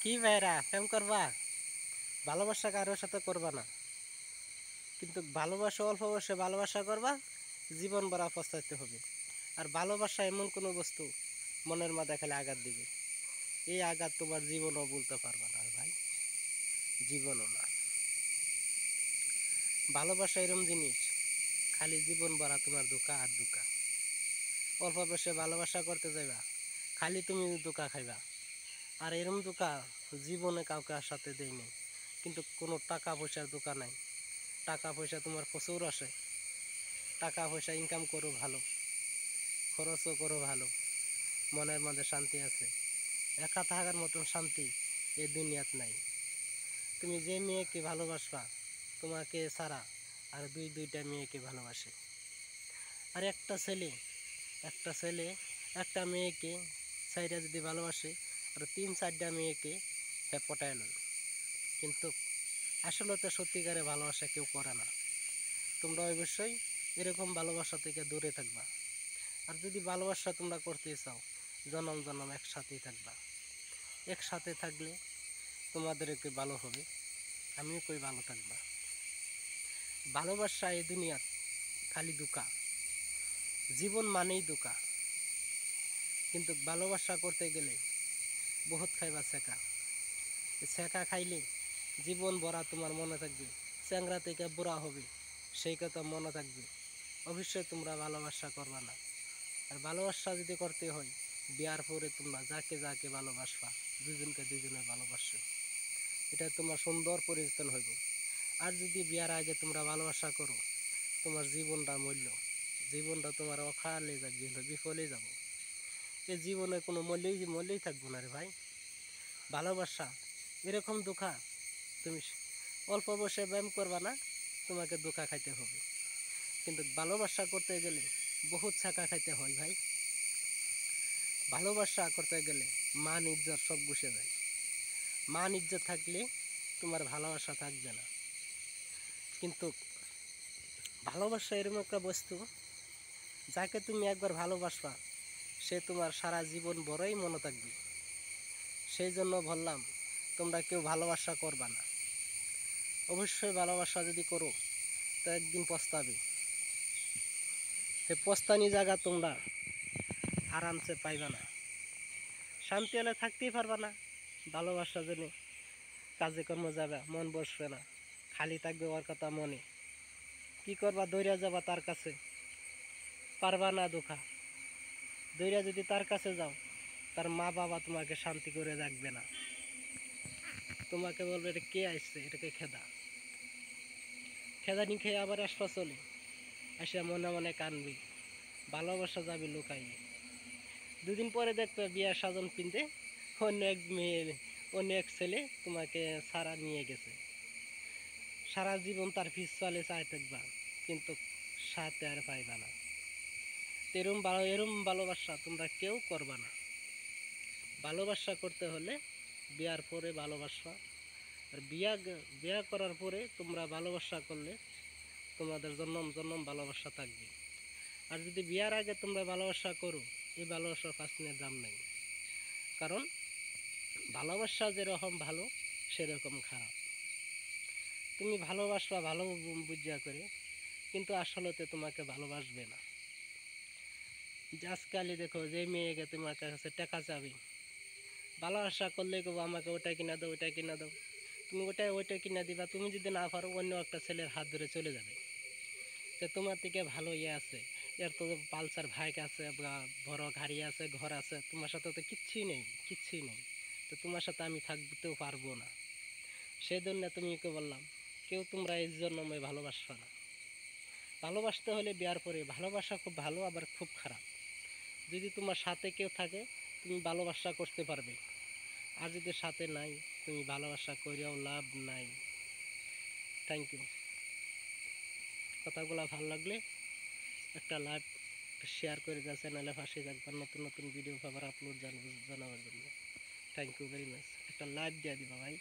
কি ভাইরা প্রেম করবা? ভালোবাসা কারোর সাথে করবা না, কিন্তু ভালোবাসা অল্প বয়সে ভালোবাসা করবা, জীবন ভরা পস্তাইতে হবে। আর ভালোবাসা এমন কোনো বস্তু মনের মধ্যে খালি আঘাত দিবে, এই আঘাত তোমার জীবনও বলতে পারবা না ভাই, জীবনও না। ভালোবাসা এরম জিনিস, খালি জীবন ভরা তোমার দুঃখা আর দুঃখা। অল্প বয়সে ভালোবাসা করতে যাইবা, খালি তুমি দুঃখা খাইবা। আর এরম দুঃখা জীবনে কাউকে আর সাথে দেয়নি, কিন্তু কোনো টাকা পয়সার দোকান নাই। টাকা পয়সা তোমার প্রচুর আসে, টাকা পয়সা ইনকাম করো ভালো, খরচও করো ভালো, মনের মধ্যে শান্তি আছে। একা থাকার মতন শান্তি এই দুনিয়াত নাই। তুমি যে মেয়েকে ভালোবাসবা, তোমাকে ছাড়া আর দুইটা মেয়েকে ভালোবাসে। আর একটা ছেলে একটা মেয়েকে চাইটা যদি ভালোবাসে, আর 3-4টা মেয়েকে সে পটায় লয়। কিন্তু আসলে তো সত্যিকারে ভালোবাসা কেউ করে না। তোমরা অবশ্যই এরকম ভালোবাসা থেকে দূরে থাকবা। আর যদি ভালোবাসা তোমরা করতে চাও, জনম জনম একসাথেই থাকবা। একসাথে থাকলে তোমাদের একটু ভালো হবে, আমিও কই ভালো থাকবা। ভালোবাসা এই দুনিয়ার খালি দুকা, জীবন মানেই দুকা। কিন্তু ভালোবাসা করতে গেলে বহুত খাইবা শেখা। শেখা খাইলে জীবন ভরা তোমার মনে থাকবে, চ্যাংরা থেকে বুড়া হবে সেই কথা মনে থাকবে। অবশ্যই তোমরা ভালোবাসা করবা না। আর ভালোবাসা যদি করতে হয়, বিয়ার পরে তোমরা যাকে যাকে ভালোবাসবা, দুজনকে দুজনে ভালোবাসো, এটা তোমার সুন্দর পরিবর্তন হইব। আর যদি বিয়ার আগে তোমরা ভালোবাসা করো, তোমার জীবনটা মূল্য, জীবনটা তোমার অকালে যাবে, বিফলে যাব। এই জীবনে কোনো মূল্যই থাকবো না রে ভাই। ভালোবাসা এরকম ধোঁকা, তুমি অল্প বয়সে ব্যায়াম করবা না, তোমাকে ধোঁকা খাইতে হবে। কিন্তু ভালোবাসা করতে গেলে বহুত ছাকা খাইতে হয় ভাই। ভালোবাসা করতে গেলে মান ইজ্জত সব বসে যায়। মান ইজ্জত থাকলে তোমার ভালোবাসা থাকবে না। কিন্তু ভালোবাসা এরকম একটা বস্তু, যাকে তুমি একবার ভালোবাসবা, সে তোমার সারা জীবন বড়ই মনে থাকবে। সেই জন্য বললাম, তোমরা কেউ ভালোবাসা করবা না। অবশ্যই ভালোবাসা যদি করো, তো একদিন পস্তাবে। সে পস্তানি জায়গা তোমরা আরামসে পাইবা না, শান্তি হলে থাকতেই পারবা না। ভালোবাসা জন্য কাজে কর্ম যাবে, মন বসবে না, খালি থাকবে ওর কথা মনে। কি করবা, দৌড়া যাবা তার কাছে, পারবা না দুঃখা। দৌড়া যদি তার কাছে যাও, তার মা বাবা তোমাকে শান্তি করে রাখবে না। তোমাকে বলবে এটা কে আসছে, এটাকে খেদা। খেদা নি খেয়ে আবার আসবা চলে, এসে মনে মনে কানবি, ভালোবাসা যাবে লুকাইয়ে। দুদিন পরে দেখবে বিয়ার সাজন পিনতে অন্য এক মেয়ে, অন্য এক ছেলে তোমাকে সারা নিয়ে গেছে। সারা জীবন তার পিছলে চাই থাকবা, কিন্তু সাথে আর পাইবা না। এরম ভালোবাসা তোমরা কেউ করবা না। ভালোবাসা করতে হলে বিয়ার পরে ভালোবাসা, আর বিয়া করার পরে তোমরা ভালোবাসা করলে তোমাদের জন্ম জন্ম ভালোবাসা থাকবে। আর যদি বিয়ার আগে তোমরা ভালোবাসা করো, এই ভালোবাসার পাঁচনের দাম নেই। কারণ ভালোবাসা যেরকম ভালো, সেরকম খারাপ। তুমি ভালোবাসবা ভালো বুঝা করে, কিন্তু আসলেতে তোমাকে ভালোবাসবে না। আজকালই দেখো, যে মেয়েকে তোমার কাছে টাকা চাবে, ভালোবাসা করলে কেবো আমাকে ওটা কিনা দাও, ওইটা কিনা দাও। তুমি ওইটা কিনা দিবা, তুমি যদি না পারো অন্য একটা ছেলের হাত ধরে চলে যাবে। যে তোমার থেকে ভালো ইয়ে আছে, এর তো পালসার বাইক আছে বা বড় গাড়ি আছে, ঘর আছে, তোমার সাথে তো কিচ্ছুই নেই, কিচ্ছুই নেই। তো তোমার সাথে আমি থাকতেও পারবো না। সেই জন্য তুমিকে বললাম, কেউ তোমরা এই জন্য ভালোবাসবা না। ভালোবাসতে হলে বিয়ার পরে, ভালোবাসা খুব ভালো আবার খুব খারাপ। যদি তোমার সাথে কেউ থাকে, তুমি ভালোবাসা করতে পারবে। আর যদি সাথে নাই, তুমি ভালোবাসা করেও লাভ নাই। Thank you. কথাগুলো ভালো লাগলে একটা লাইক শেয়ার করে যা, চ্যানেলে পাশে থাকবেন নতুন নতুন ভিডিও পাবার আপলোড জানাবার জন্য। Thank you very much. একটা লাইক দিয়ে দিবা ভাই।